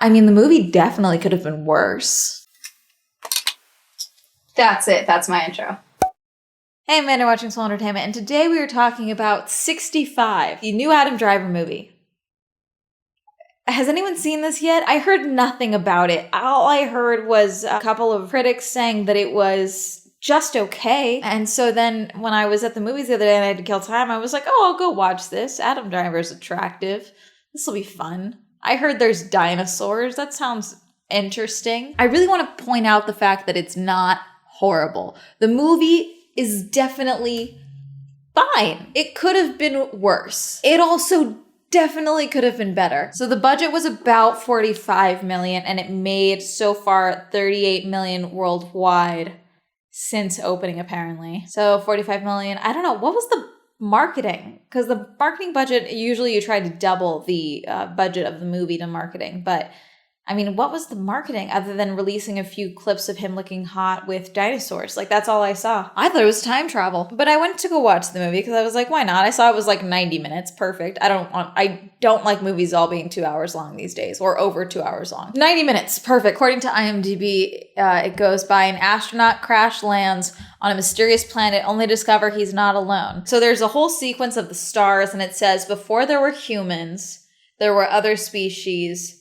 I mean, the movie definitely could have been worse. That's it. That's my intro. Hey, Amanda, watching Swell Entertainment, and today we are talking about 65, the new Adam Driver movie. Has anyone seen this yet? I heard nothing about it. All I heard was a couple of critics saying that it was just okay. And so then when I was at the movies the other day and I had to kill time, I was like, oh, I'll go watch this. Adam Driver's attractive. This will be fun. I heard there's dinosaurs. That sounds interesting. I really want to point out the fact that it's not horrible. The movie is definitely fine. It could have been worse. It also definitely could have been better. So the budget was about $45 million and it made so far $38 million worldwide since opening, apparently. So $45 million. I don't know. What was the marketing? Because the marketing budget, usually you try to double the budget of the movie to marketing, but I mean, what was the marketing other than releasing a few clips of him looking hot with dinosaurs? Like, that's all I saw. I thought it was time travel. But I went to go watch the movie because I was like, why not? I saw it was like 90 minutes. Perfect. I don't like movies all being 2 hours long these days, or over 2 hours long. 90 minutes. Perfect. According to IMDb, it goes by an astronaut crash lands on a mysterious planet, only to discover he's not alone. So there's a whole sequence of the stars, and it says, before there were humans, there were other species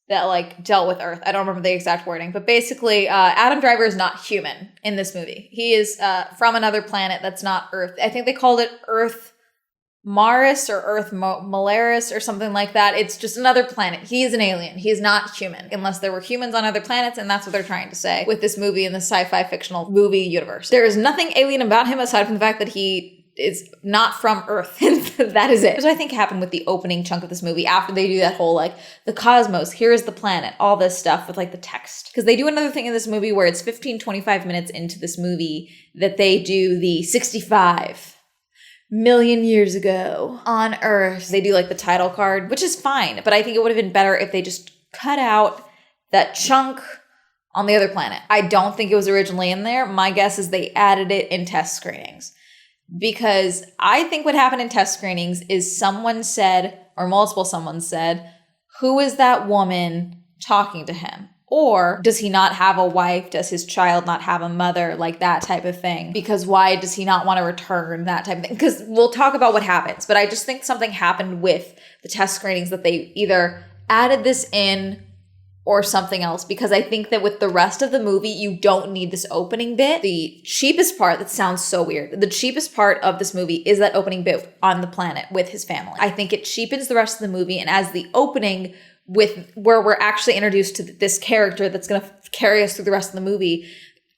that like dealt with Earth. I don't remember the exact wording, but basically Adam Driver is not human in this movie. He is from another planet that's not Earth. I think they called it Earth Maris or Earth Malaris or something like that. It's just another planet. He is an alien. He is not human unless there were humans on other planets, and that's what they're trying to say with this movie in the sci-fi fictional movie universe. There is nothing alien about him aside from the fact that he is not from Earth. That is it. Which I think happened with the opening chunk of this movie after they do that whole like the cosmos, here's the planet, all this stuff with like the text. Because they do another thing in this movie where it's 15-25 minutes into this movie that they do the 65 million years ago on Earth. They do like the title card, which is fine, but I think it would have been better if they just cut out that chunk on the other planet. I don't think it was originally in there. My guess is they added it in test screenings. Because I think what happened in test screenings is someone said, or multiple someone said, who is that woman talking to him? Or does he not have a wife? Does his child not have a mother? Like that type of thing. Because why does he not want to return? That type of thing. Because we'll talk about what happens. But I just think something happened with the test screenings that they either added this in or something else, because I think that with the rest of the movie, you don't need this opening bit. The cheapest part, that sounds so weird, the cheapest part of this movie is that opening bit on the planet with his family. I think it cheapens the rest of the movie, and as the opening with where we're actually introduced to this character that's going to carry us through the rest of the movie,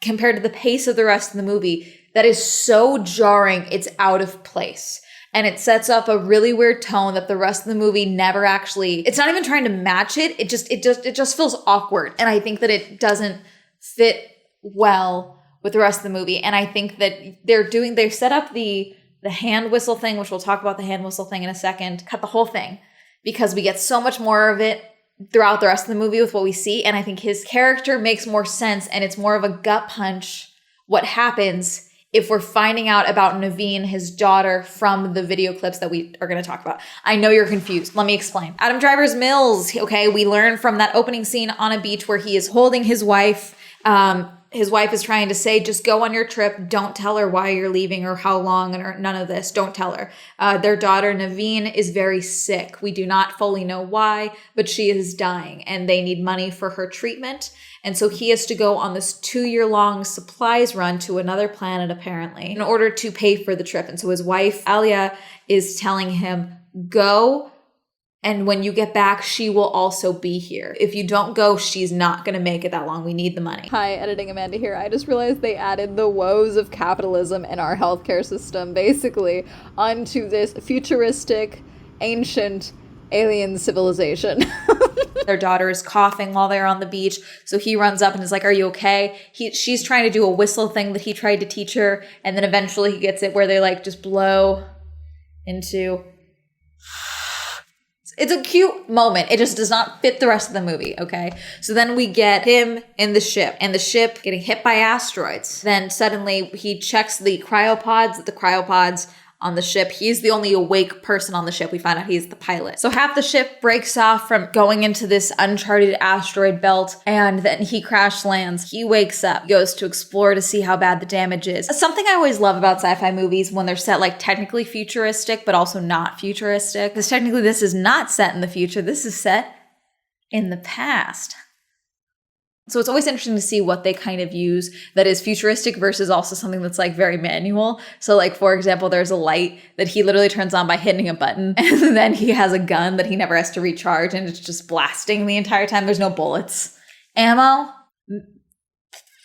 compared to the pace of the rest of the movie, that is so jarring, it's out of place. And it sets up a really weird tone that the rest of the movie never actually, it's not even trying to match it. It just feels awkward. And I think that it doesn't fit well with the rest of the movie. And I think that they set up the hand whistle thing, which we'll talk about the hand whistle thing in a second, cut the whole thing because we get so much more of it throughout the rest of the movie with what we see. And I think his character makes more sense, and it's more of a gut punch what happens if we're finding out about Naveen, his daughter, from the video clips that we are going to talk about. I know you're confused. Let me explain. Adam Driver's Mills, okay, we learn from that opening scene on a beach where he is holding his wife. His wife is trying to say, just go on your trip. Don't tell her why you're leaving or how long or none of this. Don't tell her. Their daughter, Naveen, is very sick. We do not fully know why, but she is dying and they need money for her treatment. And so he has to go on this 2-year-long supplies run to another planet, apparently, in order to pay for the trip. And so his wife, Alia, is telling him, go. And when you get back, she will also be here. If you don't go, she's not going to make it that long. We need the money. Hi, Editing Amanda here. I just realized they added the woes of capitalism in our healthcare system, basically, onto this futuristic, ancient alien civilization. Their daughter is coughing while they're on the beach. So he runs up and is like, are you okay? She's trying to do a whistle thing that he tried to teach her. And then eventually he gets it where they like just blow into... It's a cute moment. It just does not fit the rest of the movie, okay? So then we get him in the ship, and the ship getting hit by asteroids. Then suddenly he checks the cryopods on the ship. He's the only awake person on the ship. We find out he's the pilot. So half the ship breaks off from going into this uncharted asteroid belt, and then he crash lands. He wakes up, goes to explore to see how bad the damage is. Something I always love about sci-fi movies when they're set like technically futuristic, but also not futuristic. Because technically this is not set in the future. This is set in the past. So it's always interesting to see what they kind of use that is futuristic versus also something that's like very manual. So like, for example, there's a light that he literally turns on by hitting a button, and then he has a gun that he never has to recharge, and it's just blasting the entire time. There's no bullets. Ammo?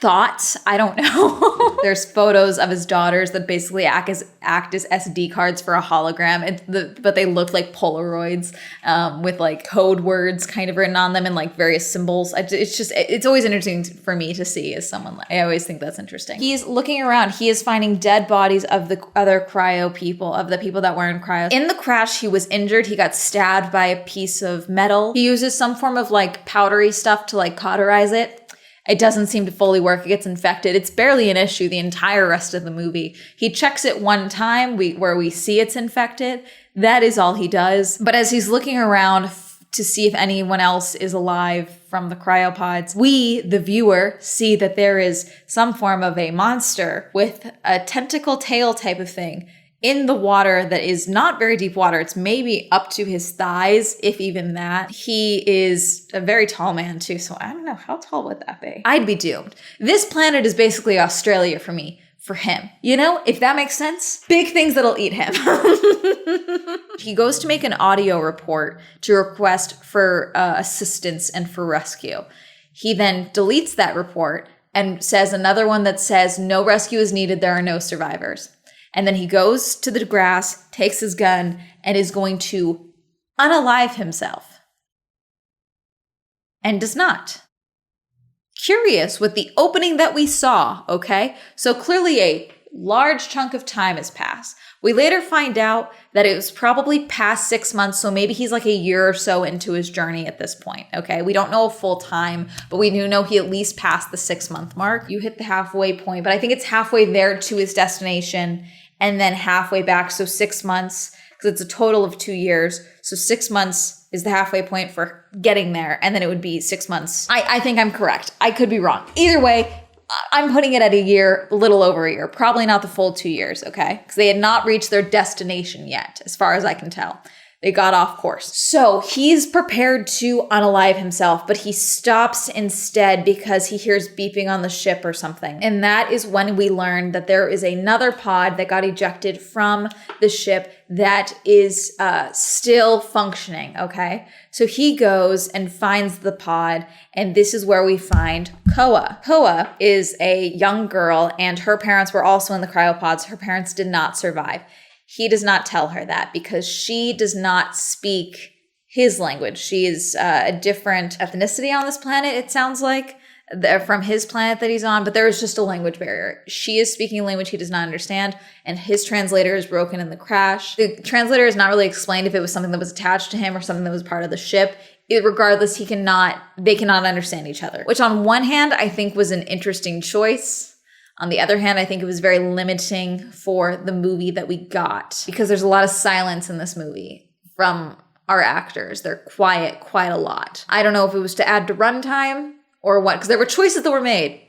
Thoughts? I don't know. There's photos of his daughters that basically act as SD cards for a hologram, but they look like Polaroids with like code words kind of written on them and like various symbols. It's always interesting for me to see as someone. I always think that's interesting. He's looking around. He is finding dead bodies of the other cryo people, of the people that were in cryo. In the crash, he was injured. He got stabbed by a piece of metal. He uses some form of like powdery stuff to like cauterize it. It doesn't seem to fully work. It gets infected. It's barely an issue the entire rest of the movie. He checks it one time where we see it's infected. That is all he does. But as he's looking around to see if anyone else is alive from the cryopods, we, the viewer, see that there is some form of a monster with a tentacle tail type of thing in the water that is not very deep water. It's maybe up to his thighs, if even that. He is a very tall man too, so I don't know, how tall would that be? I'd be doomed. This planet is basically Australia for me, for him. You know, if that makes sense? Big things that'll eat him. He goes to make an audio report to request for assistance and for rescue. He then deletes that report and says another one that says no rescue is needed, there are no survivors. And then he goes to the grass, takes his gun, and is going to unalive himself. And does not. Curious with the opening that we saw, okay? So clearly a large chunk of time has passed. We later find out that it was probably past 6 months, so maybe he's like a year or so into his journey at this point, okay? We don't know full time, but we do know he at least passed the 6-month mark. You hit the halfway point, but I think it's halfway there to his destination and then halfway back, so 6 months, because it's a total of 2 years. So 6 months is the halfway point for getting there, and then it would be 6 months. I think I'm correct. I could be wrong. Either way, I'm putting it at a year, a little over a year, probably not the full 2 years, okay? Because they had not reached their destination yet, as far as I can tell. They got off course. So he's prepared to unalive himself, but he stops instead because he hears beeping on the ship or something. And that is when we learn that there is another pod that got ejected from the ship that is still functioning, okay? So he goes and finds the pod, and this is where we find Koa. Koa is a young girl, and her parents were also in the cryopods. Her parents did not survive. He does not tell her that because she does not speak his language. She is a different ethnicity on this planet, it sounds like, from his planet that he's on, but there is just a language barrier. She is speaking a language he does not understand, and his translator is broken in the crash. The translator is not really explained if it was something that was attached to him or something that was part of the ship. Regardless, they cannot understand each other, which on one hand, I think was an interesting choice. On the other hand, I think it was very limiting for the movie that we got because there's a lot of silence in this movie from our actors. They're quiet quite a lot. I don't know if it was to add to runtime or what, because there were choices that were made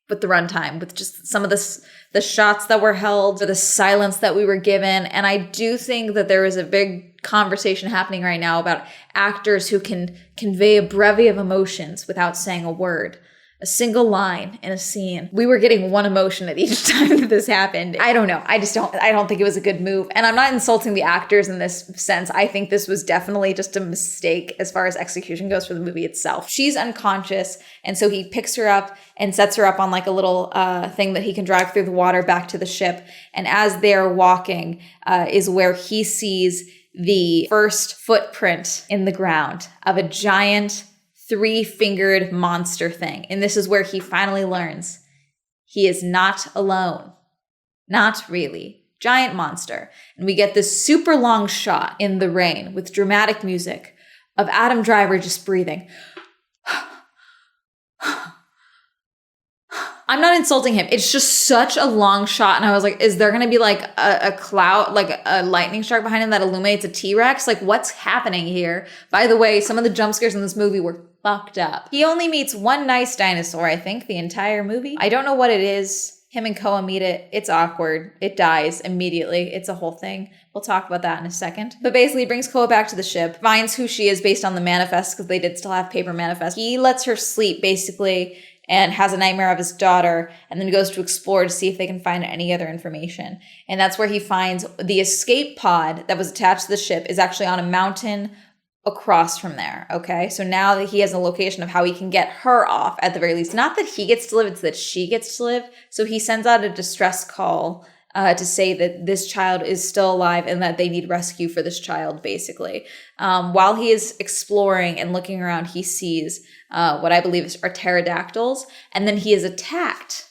with the runtime, with just some of the shots that were held or the silence that we were given. And I do think that there is a big conversation happening right now about actors who can convey a bevy of emotions without saying a word. A single line in a scene. We were getting one emotion at each time that this happened. I don't know. I don't think it was a good move. And I'm not insulting the actors in this sense. I think this was definitely just a mistake as far as execution goes for the movie itself. She's unconscious. And so he picks her up and sets her up on like a little thing that he can drag through the water back to the ship. And as they're walking is where he sees the first footprint in the ground of a giant 3-fingered monster thing. And this is where he finally learns he is not alone. Not really. Giant monster. And we get this super long shot in the rain with dramatic music of Adam Driver just breathing. I'm not insulting him. It's just such a long shot. And I was like, is there going to be like a cloud, like a lightning strike behind him that illuminates a T-Rex? Like, what's happening here? By the way, some of the jump scares in this movie were fucked up. He only meets one nice dinosaur, I think, the entire movie. I don't know what it is. Him and Koa meet it. It's awkward. It dies immediately. It's a whole thing. We'll talk about that in a second. But basically, he brings Koa back to the ship, finds who she is based on the manifest, because they did still have paper manifest. He lets her sleep, basically, and has a nightmare of his daughter, and then goes to explore to see if they can find any other information. And that's where he finds the escape pod that was attached to the ship is actually on a mountain across from there, okay? So now that he has a location of how he can get her off at the very least. Not that he gets to live, it's that she gets to live. So he sends out a distress call to say that this child is still alive and that they need rescue for this child, basically. While he is exploring and looking around, he sees what I believe are pterodactyls, and then he is attacked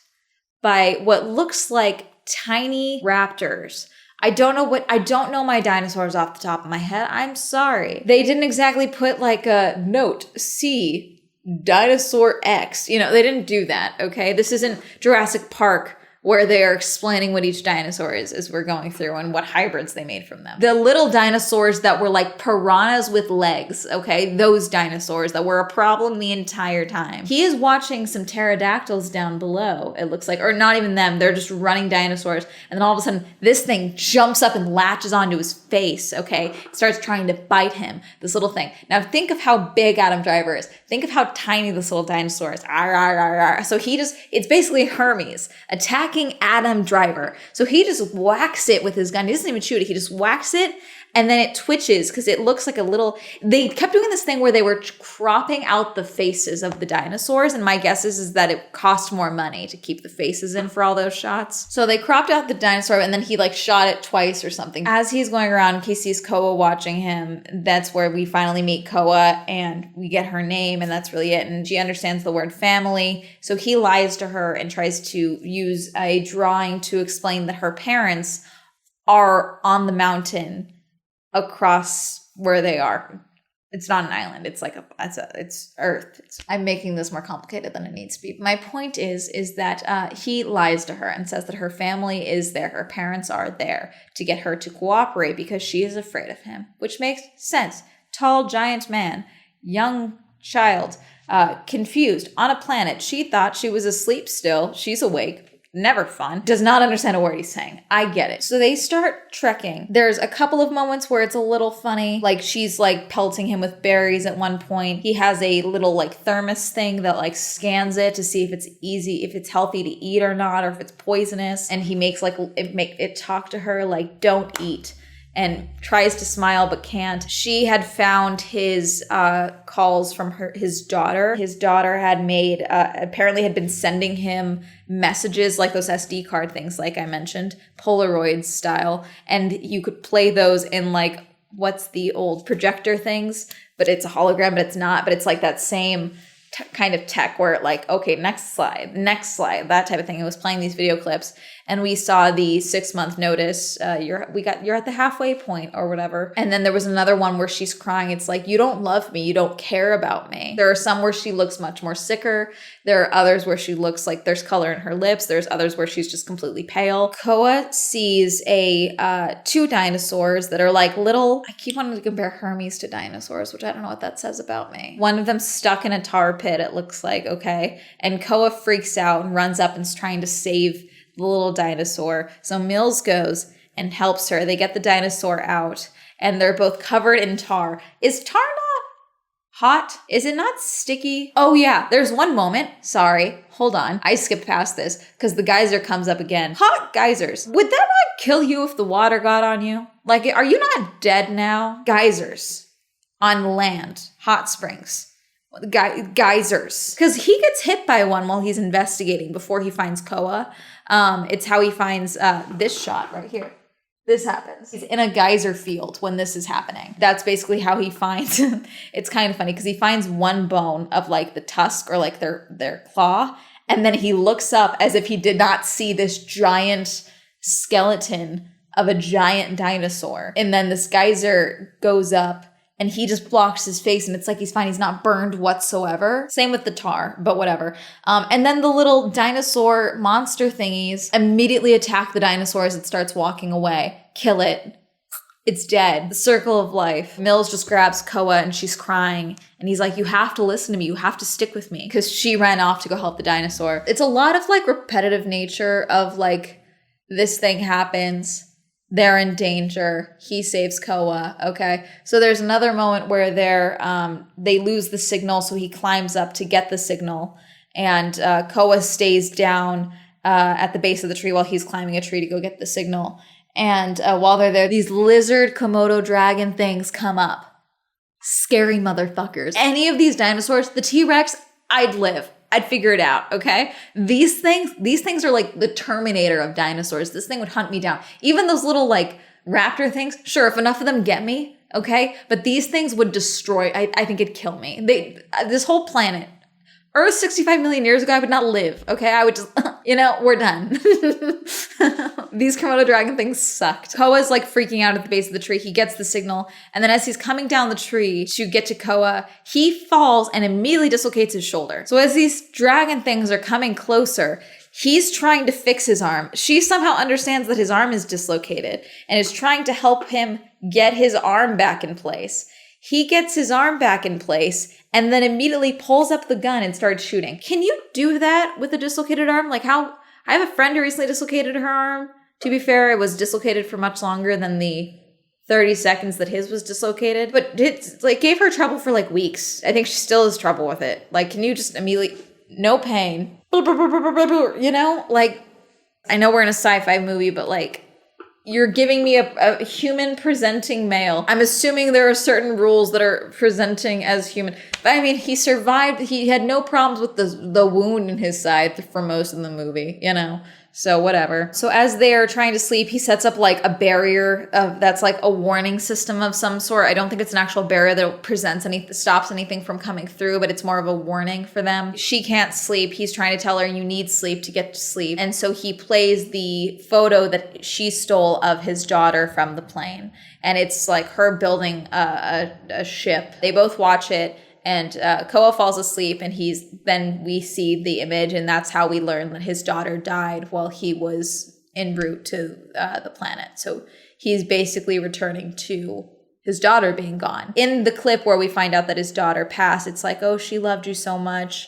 by what looks like tiny raptors. I don't know my dinosaurs off the top of my head. I'm sorry. They didn't exactly put like a note, C, dinosaur X. You know, they didn't do that, okay? This isn't Jurassic Park where they are explaining what each dinosaur is as we're going through and what hybrids they made from them. The little dinosaurs that were like piranhas with legs, okay? Those dinosaurs that were a problem the entire time. He is watching some pterodactyls down below, it looks like, or not even them, they're just running dinosaurs. And then all of a sudden, this thing jumps up and latches onto his face, okay? Starts trying to bite him, this little thing. Now think of how big Adam Driver is. Think of how tiny this little dinosaur is. So it's basically Hermes attacking Adam Driver. So he just whacks it with his gun. He doesn't even shoot it. He just whacks it, and then it twitches because it looks like a little... They kept doing this thing where they were cropping out the faces of the dinosaurs, and my guess is that it cost more money to keep the faces in for all those shots. So they cropped out the dinosaur, and then he like shot it twice or something. As he's going around, he sees Koa watching him. That's where we finally meet Koa, and we get her name, and that's really it. And she understands the word family, so he lies to her and tries to use a drawing to explain that her parents are on the mountain across where they are. It's not an island. It's like it's Earth. I'm making this more complicated than it needs to be. My point is that he lies to her and says that her family is there. Her parents are there to get her to cooperate because she is afraid of him, which makes sense. Tall, giant man, young child, confused on a planet. She thought she was asleep still. She's awake. Never fun. Does not understand a word he's saying. I get it. So they start trekking. There's a couple of moments where it's a little funny. Like she's like pelting him with berries at one point. He has a little like thermos thing that like scans it to see if it's healthy to eat or not, or if it's poisonous. And he makes like it talk to her like, don't eat. And tries to smile but can't. She had found his calls from his daughter. His daughter had apparently had been sending him messages like those SD card things, like I mentioned, Polaroid style. And you could play those in like, what's the old projector things? But it's a hologram, but it's not. But it's like that same kind of tech where like, okay, next slide, that type of thing. It was playing these video clips. And we saw the 6-month notice. You're at the halfway point or whatever. And then there was another one where she's crying. It's like, you don't love me. You don't care about me. There are some where she looks much more sicker. There are others where she looks like there's color in her lips. There's others where she's just completely pale. Koa sees two dinosaurs that are like little, I keep wanting to compare Hermes to dinosaurs, which I don't know what that says about me. One of them stuck in a tar pit, it looks like, okay? And Koa freaks out and runs up and is trying to save the little dinosaur. So Mills goes and helps her. They get the dinosaur out and they're both covered in tar. Is tar not hot? Is it not sticky? Oh yeah, there's one moment. Sorry, hold on. I skipped past this because the geyser comes up again. Hot geysers. Would that not kill you if the water got on you? Like, are you not dead now? Geysers on land, hot springs. Geysers. Because he gets hit by one while he's investigating before he finds Koa. It's how he finds this shot right here. This happens. He's in a geyser field when this is happening. That's basically how he finds, it's kind of funny because he finds one bone of like the tusk or like their claw. And then he looks up as if he did not see this giant skeleton of a giant dinosaur. And then this geyser goes up and he just blocks his face, and it's like he's fine. He's not burned whatsoever. Same with the tar, but whatever. And then the little dinosaur monster thingies immediately attack the dinosaur as it starts walking away. Kill it. It's dead. The circle of life. Mills just grabs Koa and she's crying. And he's like, you have to listen to me. You have to stick with me. Because she ran off to go help the dinosaur. It's a lot of like repetitive nature of like, this thing happens. They're in danger. He saves Koa. Okay. So there's another moment where they lose the signal. So he climbs up to get the signal. And Koa stays down at the base of the tree while he's climbing a tree to go get the signal. And while they're there, these lizard Komodo dragon things come up. Scary motherfuckers. Any of these dinosaurs, the T-Rex, I'd live. I'd figure it out, okay? These things are like the Terminator of dinosaurs. This thing would hunt me down. Even those little like raptor things, sure, if enough of them get me, okay? But these things would destroy, I think it'd kill me. This whole planet, Earth 65 million years ago, I would not live, okay? I would just, we're done. These Komodo dragon things sucked. Koa's like freaking out at the base of the tree. He gets the signal. And then as he's coming down the tree to get to Koa, he falls and immediately dislocates his shoulder. So as these dragon things are coming closer, he's trying to fix his arm. She somehow understands that his arm is dislocated and is trying to help him get his arm back in place. He gets his arm back in place and then immediately pulls up the gun and starts shooting. Can you do that with a dislocated arm? Like how I have a friend who recently dislocated her arm. To be fair, it was dislocated for much longer than the 30 seconds that his was dislocated. But it like gave her trouble for like weeks. I think she still has trouble with it. Like, can you just immediately, no pain, like, I know we're in a sci-fi movie, but like, you're giving me a human presenting male. I'm assuming there are certain rules that are presenting as human. But I mean, he survived. He had no problems with the wound in his side for most of the movie, So whatever. So as they're trying to sleep, he sets up like a barrier that's like a warning system of some sort. I don't think it's an actual barrier that stops anything from coming through, but it's more of a warning for them. She can't sleep. He's trying to tell her, you need sleep to get to sleep. And so he plays the photo that she stole of his daughter from the plane. And it's like her building a ship. They both watch it. And Koa falls asleep, and then we see the image, and that's how we learn that his daughter died while he was en route to the planet. So he's basically returning to his daughter being gone. In the clip where we find out that his daughter passed, it's like, oh, she loved you so much.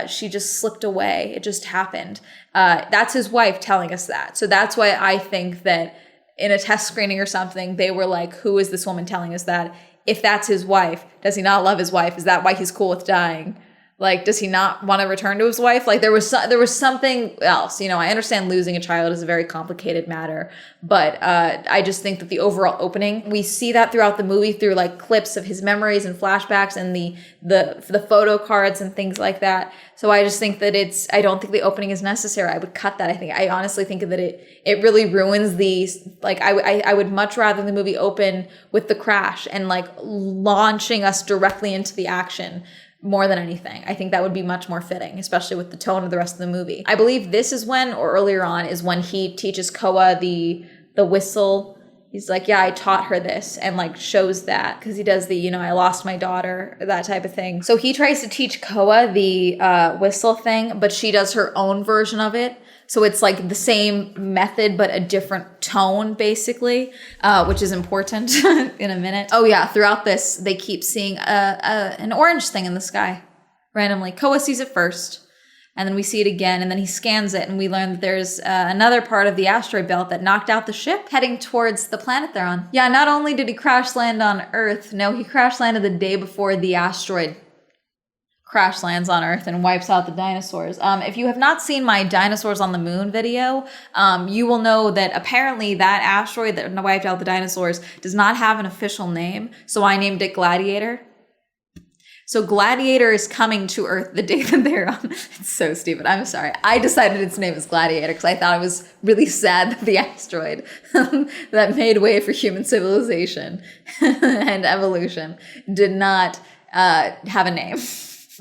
She just slipped away. It just happened. That's his wife telling us that. So that's why I think that in a test screening or something, they were like, who is this woman telling us that? If that's his wife, does he not love his wife? Is that why he's cool with dying? Like, does he not want to return to his wife? Like, there was something else. I understand losing a child is a very complicated matter, but I just think that the overall opening, we see that throughout the movie through like clips of his memories and flashbacks and the photo cards and things like that. So I just think that I don't think the opening is necessary. I would cut that. I honestly think that it really ruins I would much rather the movie open with the crash and like launching us directly into the action. More than anything. I think that would be much more fitting, especially with the tone of the rest of the movie. I believe this is when, or earlier on, is when he teaches Koa the whistle. He's like, yeah, I taught her this, and like shows that, because he does the, I lost my daughter, that type of thing. So he tries to teach Koa the whistle thing, but she does her own version of it. So it's like the same method, but a different tone, basically, which is important in a minute. Oh yeah, throughout this, they keep seeing an orange thing in the sky randomly. Koa sees it first, and then we see it again, and then he scans it, and we learn that there's another part of the asteroid belt that knocked out the ship heading towards the planet they're on. Yeah, not only did he crash land on Earth, no, he crash landed the day before the asteroid crash lands on Earth and wipes out the dinosaurs. If you have not seen my Dinosaurs on the Moon video, you will know that apparently that asteroid that wiped out the dinosaurs does not have an official name, so I named it Gladiator. So Gladiator is coming to Earth the day that they're on. It's so stupid. I'm sorry. I decided its name is Gladiator because I thought it was really sad that the asteroid that made way for human civilization and evolution did not have a name.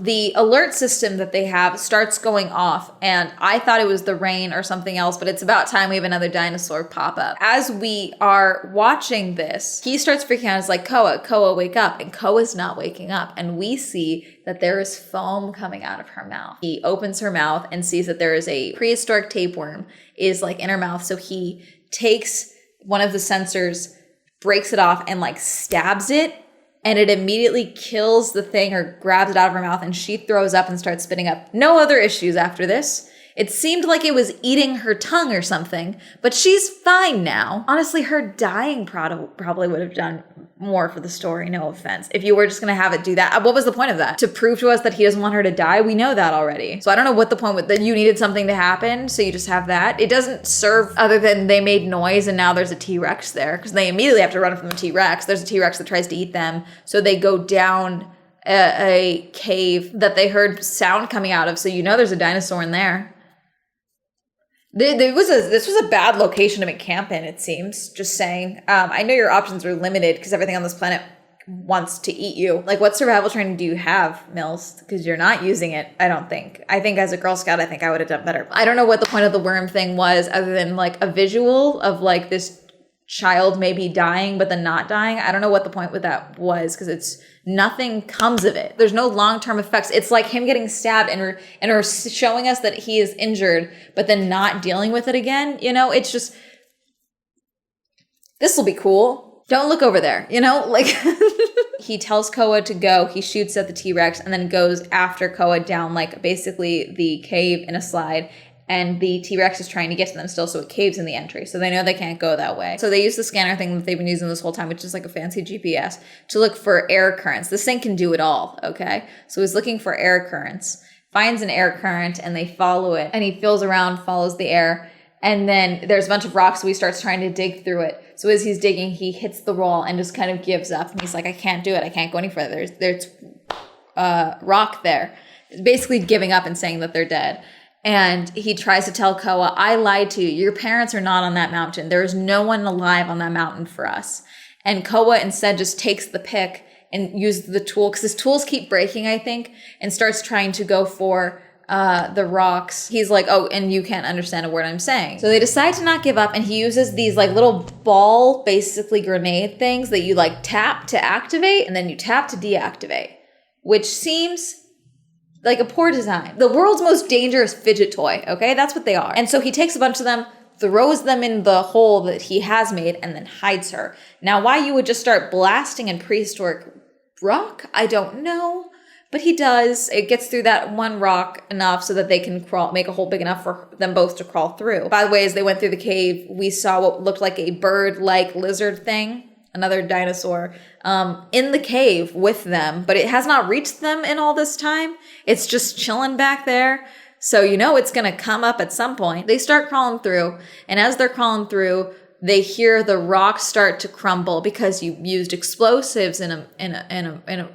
The alert system that they have starts going off, and I thought it was the rain or something else, but it's about time we have another dinosaur pop up. As we are watching this, he starts freaking out. It's like, Koa, wake up. And Koa's not waking up. And we see that there is foam coming out of her mouth. He opens her mouth and sees that there is a prehistoric tapeworm is like in her mouth. So he takes one of the sensors, breaks it off, and like stabs it. And it immediately kills the thing or grabs it out of her mouth, and she throws up and starts spitting up. No other issues after this. It seemed like it was eating her tongue or something, but she's fine now. Honestly, her dying probably would have done more for the story, no offense. If you were just going to have it do that, what was the point of that? To prove to us that he doesn't want her to die? We know that already. So I don't know what the point was, that you needed something to happen, so you just have that. It doesn't serve other than they made noise and now there's a T-Rex there, because they immediately have to run from the T-Rex. There's a T-Rex that tries to eat them, so they go down a cave that they heard sound coming out of, so you know there's a dinosaur in there. This was a bad location to make camp in, it seems. Just saying. I know your options are limited because everything on this planet wants to eat you. Like, what survival training do you have, Mills? Because you're not using it, I don't think. I think as a Girl Scout, I think I would have done better. I don't know what the point of the worm thing was other than like a visual of like this child maybe dying but then not dying. I don't know what the point with that was because nothing comes of it. There's no long-term effects. It's like him getting stabbed and her showing us that he is injured but then not dealing with it again. You know, it's just, this will be cool. Don't look over there, you know, like he tells Koa to go. He shoots at the T-Rex and then goes after Koa down like basically the cave in a slide. And the T-Rex is trying to get to them still, so it caves in the entry. So they know they can't go that way. So they use the scanner thing that they've been using this whole time, which is like a fancy GPS, to look for air currents. This thing can do it all, okay? So he's looking for air currents, finds an air current, and they follow it. And he feels around, follows the air, and then there's a bunch of rocks, so he starts trying to dig through it. So as he's digging, he hits the wall and just kind of gives up. And he's like, I can't do it. I can't go any further. There's rock there. Basically giving up and saying that they're dead. And he tries to tell Koa, I lied to you. Your parents are not on that mountain. There is no one alive on that mountain for us. And Koa instead just takes the pick and uses the tool, because his tools keep breaking, I think, and starts trying to go for the rocks. He's like, oh, and you can't understand a word I'm saying. So they decide to not give up, and he uses these like little ball, basically grenade things that you like tap to activate, and then you tap to deactivate, which seems like a poor design. The world's most dangerous fidget toy, okay? That's what they are. And so he takes a bunch of them, throws them in the hole that he has made, and then hides her. Now, why you would just start blasting in prehistoric rock, I don't know. But he does. It gets through that one rock enough so that they can crawl, make a hole big enough for them both to crawl through. By the way, as they went through the cave, we saw what looked like a bird-like lizard thing, another dinosaur, in the cave with them, but it has not reached them in all this time. It's just chilling back there. So you know it's going to come up at some point. They start crawling through, and as they're crawling through, they hear the rocks start to crumble because you used explosives in a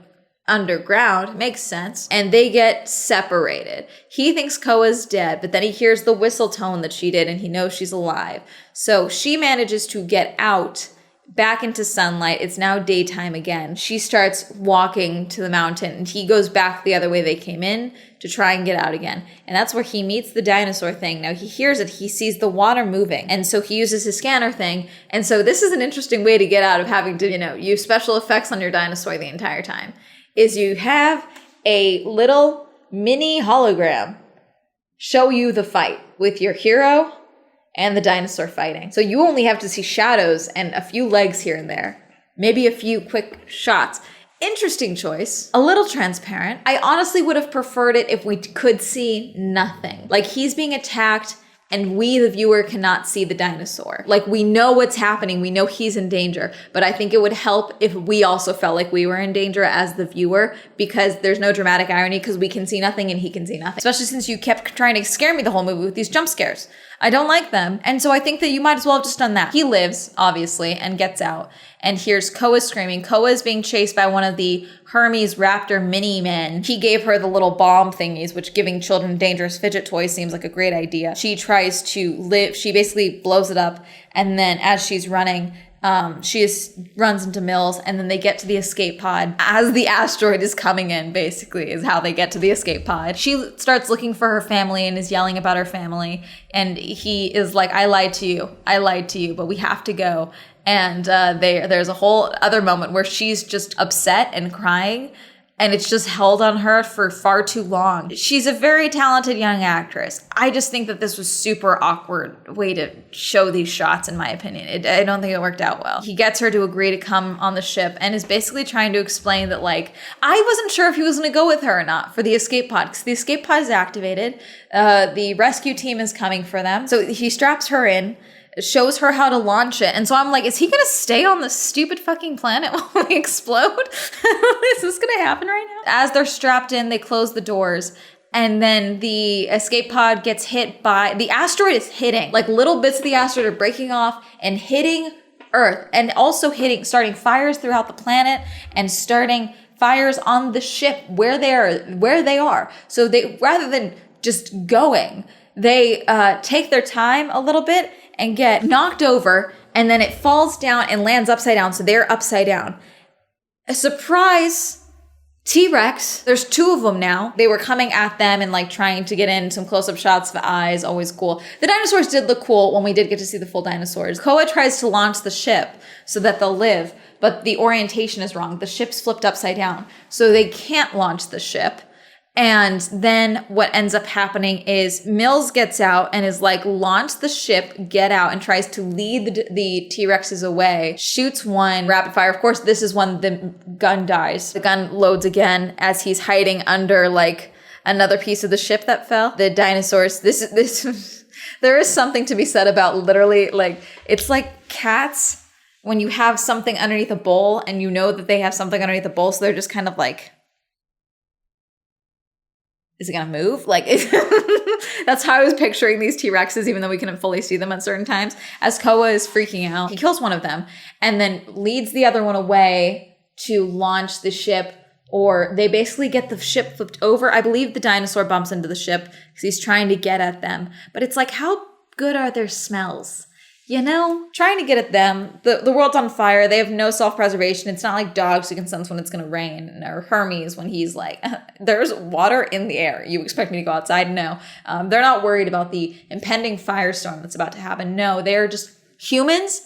underground. Makes sense. And they get separated. He thinks Koa's dead, but then he hears the whistle tone that she did, and he knows she's alive. So she manages to get out back into sunlight. It's now daytime again. She starts walking to the mountain, and he goes back the other way they came in to try and get out again. And that's where he meets the dinosaur thing. Now he hears it. He sees the water moving. And so he uses his scanner thing. And so this is an interesting way to get out of having to, use special effects on your dinosaur the entire time, is you have a little mini hologram show you the fight with your hero and the dinosaur fighting. So you only have to see shadows and a few legs here and there. Maybe a few quick shots. Interesting choice. A little transparent. I honestly would have preferred it if we could see nothing. Like he's being attacked and we, the viewer, cannot see the dinosaur. Like we know what's happening. We know he's in danger. But I think it would help if we also felt like we were in danger as the viewer, because there's no dramatic irony because we can see nothing and he can see nothing. Especially since you kept trying to scare me the whole movie with these jump scares. I don't like them. And so I think that you might as well have just done that. He lives, obviously, and gets out and hears Koa screaming. Koa is being chased by one of the Hermes Raptor mini men. He gave her the little bomb thingies, which giving children dangerous fidget toys seems like a great idea. She tries to live. She basically blows it up. And then as she's running, runs into Mills, and then they get to the escape pod as the asteroid is coming in, basically, is how they get to the escape pod. She starts looking for her family and is yelling about her family. And he is like, I lied to you, but we have to go. And there's a whole other moment where she's just upset and crying, and it's just held on her for far too long. She's a very talented young actress. I just think that this was super awkward way to show these shots, in my opinion. I don't think it worked out well. He gets her to agree to come on the ship and is basically trying to explain that, like, I wasn't sure if he was going to go with her or not for the escape pod, because the escape pod is activated. The rescue team is coming for them. So he straps her in, shows her how to launch it. And so I'm like, is he gonna stay on this stupid fucking planet while we explode? Is this gonna happen right now? As they're strapped in, they close the doors. And then the escape pod gets hit by, the asteroid is hitting. Like, little bits of the asteroid are breaking off and hitting Earth. And also starting fires throughout the planet and starting fires on the ship where they are. So they, rather than just going, they take their time a little bit and get knocked over, and then it falls down and lands upside down, so they're upside down. A surprise T-Rex, there's 2 of them now. They were coming at them and like trying to get in some close-up shots of eyes, always cool. The dinosaurs did look cool when we did get to see the full dinosaurs. Koa tries to launch the ship so that they'll live, but the orientation is wrong. The ship's flipped upside down, so they can't launch the ship. And then what ends up happening is Mills gets out and is like, launch the ship, get out, and tries to lead the T-Rexes away. Shoots one, rapid fire. Of course, this is when the gun dies. The gun loads again as he's hiding under like another piece of the ship that fell. The dinosaurs, there is something to be said about literally, like, it's like cats when you have something underneath a bowl and you know that they have something underneath the bowl, so they're just kind of like, is it gonna move? Like, that's how I was picturing these T-Rexes, even though we couldn't fully see them at certain times. As Koa is freaking out, he kills one of them and then leads the other one away to launch the ship, or they basically get the ship flipped over. I believe the dinosaur bumps into the ship because he's trying to get at them. But it's like, how good are their smells? You know, trying to get at them. The world's on fire. They have no self-preservation. It's not like dogs who can sense when it's going to rain, or Hermes when he's like, there's water in the air. You expect me to go outside? No. They're not worried about the impending firestorm that's about to happen. No, they're just humans.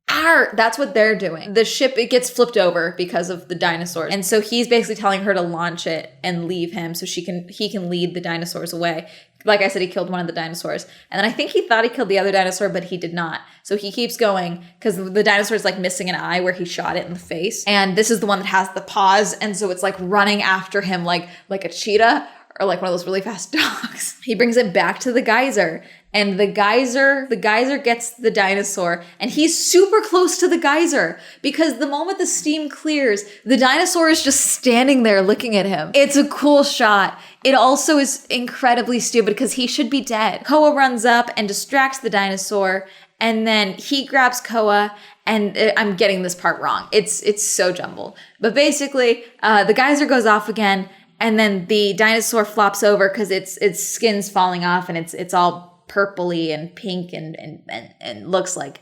That's what they're doing. The ship, it gets flipped over because of the dinosaurs. And so he's basically telling her to launch it and leave him so he can lead the dinosaurs away. Like I said, he killed one of the dinosaurs. And then I think he thought he killed the other dinosaur, but he did not. So he keeps going because the dinosaur is like missing an eye where he shot it in the face. And this is the one that has the paws. And so it's like running after him like a cheetah or like one of those really fast dogs. He brings it back to the geyser. And the geyser gets the dinosaur, and he's super close to the geyser because the moment the steam clears, the dinosaur is just standing there looking at him. It's a cool shot. It also is incredibly stupid because he should be dead. Koa runs up and distracts the dinosaur, and then he grabs Koa, and I'm getting this part wrong. It's so jumbled. But basically, the geyser goes off again, and then the dinosaur flops over because its skin's falling off, and it's all purpley and pink and looks like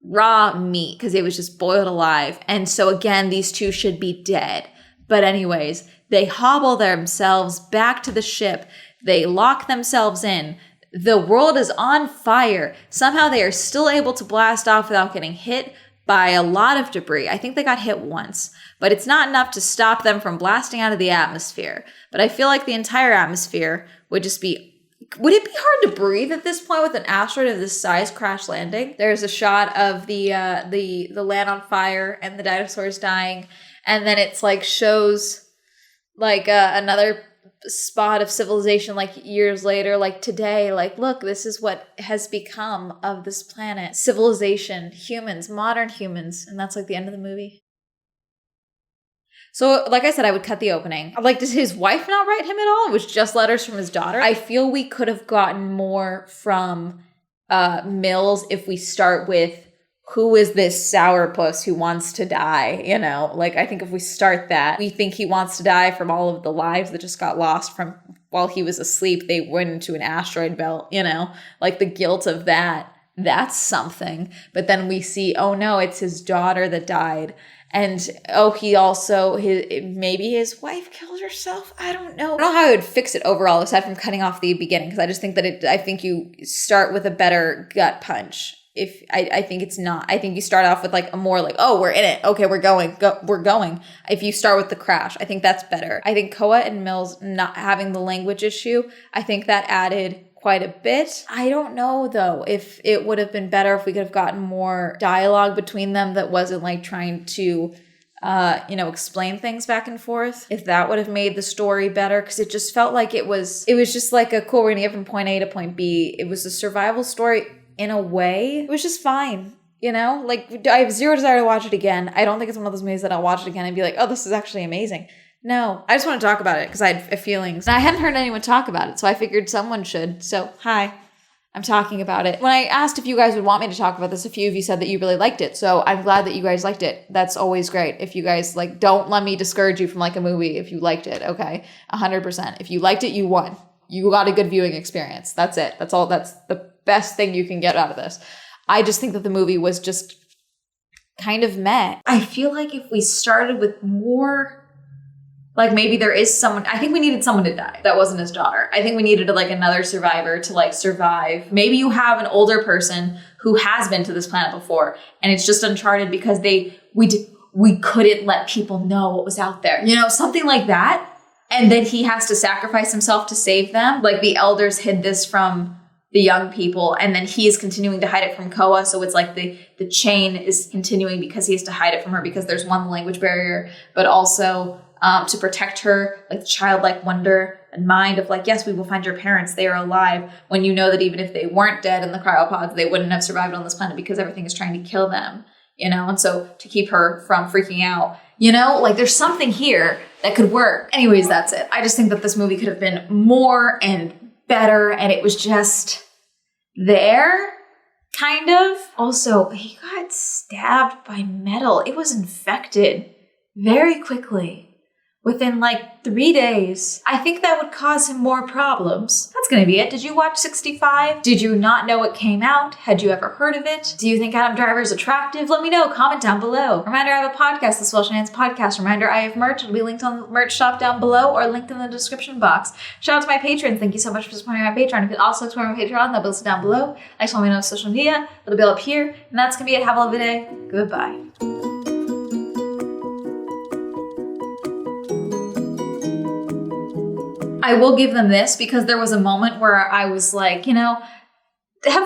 raw meat because it was just boiled alive. And so again, these two should be dead. But anyways, they hobble themselves back to the ship. They lock themselves in. The world is on fire. Somehow they are still able to blast off without getting hit by a lot of debris. I think they got hit once, but it's not enough to stop them from blasting out of the atmosphere. But I feel like the entire atmosphere would just be. Would it be hard to breathe at this point with an asteroid of this size crash landing? There's a shot of the land on fire and the dinosaurs dying, and then it's like shows like another spot of civilization like years later, like today, like look, this is what has become of this planet. Civilization, humans, modern humans, and that's like the end of the movie. So, like I said, I would cut the opening. Like, did his wife not write him at all? It was just letters from his daughter. I feel we could have gotten more from Mills if we start with, who is this sourpuss who wants to die? You know, like, I think if we start that, we think he wants to die from all of the lives that just got lost from while he was asleep. They went into an asteroid belt, you know, like the guilt of that. That's something. But then we see, oh no, it's his daughter that died. And oh, he also, maybe his wife killed herself. I don't know. I don't know how I would fix it overall, aside from cutting off the beginning, because I just think that I think you start with a better gut punch. I think it's not. I think you start off with like a more like, oh, we're in it. Okay, we're going. We're going. If you start with the crash, I think that's better. I think Koa and Mills not having the language issue, I think that added quite a bit. I don't know though if it would have been better if we could have gotten more dialogue between them that wasn't like trying to explain things back and forth. If that would have made the story better, because it just felt like it was just like a cool, we're gonna get from point A to point B. It was a survival story in a way. It was just fine. Like I have zero desire to watch it again. I don't think it's one of those movies that I'll watch it again and be like, oh, this is actually amazing. No, I just want to talk about it because I had feelings. And I hadn't heard anyone talk about it, so I figured someone should. So, hi, I'm talking about it. When I asked if you guys would want me to talk about this, a few of you said that you really liked it. So I'm glad that you guys liked it. That's always great. If you guys don't let me discourage you from a movie if you liked it, okay? 100%. If you liked it, you won. You got a good viewing experience. That's it. That's all. That's the best thing you can get out of this. I just think that the movie was just kind of meh. I feel like if we started with more... maybe there is someone, I think we needed someone to die that wasn't his daughter. I think we needed another survivor to survive. Maybe you have an older person who has been to this planet before and it's just uncharted because we couldn't let people know what was out there. Something like that. And then he has to sacrifice himself to save them. The elders hid this from the young people and then he is continuing to hide it from Koa. So it's the chain is continuing because he has to hide it from her because there's one language barrier, but also... to protect her, the childlike wonder and mind of yes, we will find your parents. They are alive. When you know that even if they weren't dead in the cryopods, they wouldn't have survived on this planet because everything is trying to kill them, And so to keep her from freaking out, there's something here that could work. Anyways, that's it. I just think that this movie could have been more and better and it was just there, kind of. Also, he got stabbed by metal. It was infected very quickly. Within 3 days. I think that would cause him more problems. That's gonna be it. Did you watch 65? Did you not know it came out? Had you ever heard of it? Do you think Adam Driver is attractive? Let me know. Comment down below. Reminder, I have a podcast, the Swell Shenanigans Podcast. Reminder, I have merch. It'll be linked on the merch shop down below or linked in the description box. Shout out to my patrons. Thank you so much for supporting my Patreon. If you also support my Patreon, that'll be listed down below. Next one, we know on social media. It'll be up here. And that's gonna be it. Have a lovely day. Goodbye. I will give them this because there was a moment where I was have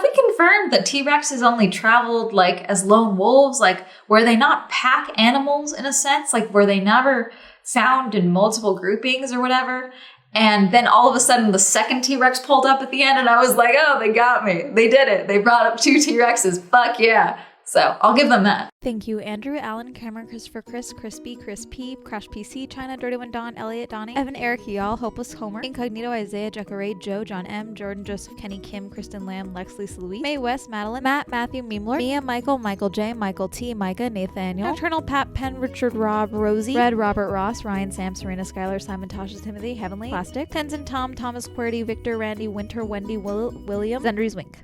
we confirmed that T-Rexes only traveled as lone wolves? Were they not pack animals in a sense? Were they never found in multiple groupings or whatever? And then all of a sudden the second T-Rex pulled up at the end and I was like, oh, they got me. They did it. They brought up 2 T-Rexes. Fuck yeah. So I'll give them that. Thank you, Andrew, Alan, Cameron, Christopher, Chris, Crispy, Chris P, Crash PC, China, Dirty One, Don, Elliot, Donnie, Evan, Eric, Y'all, Hopeless, Homer, Incognito, Isaiah, Jacare, Joe, John M, Jordan, Joseph, Kenny, Kim, Kristen, Lamb, Lex, Lisa, Louise, May, West, Madeline, Matt, Matthew, Memlord, Mia, Michael, Michael J, Michael T, Micah, Nathaniel, Nocturnal, Pat, Penn, Richard, Rob, Rosie, Red, Robert, Ross, Ryan, Sam, Serena, Skylar, Simon, Tasha, Timothy, Heavenly, Plastic, Tenzin, Tom, Thomas, Qwerty, Victor, Randy, Winter, Wendy, William, Zendry's Wink.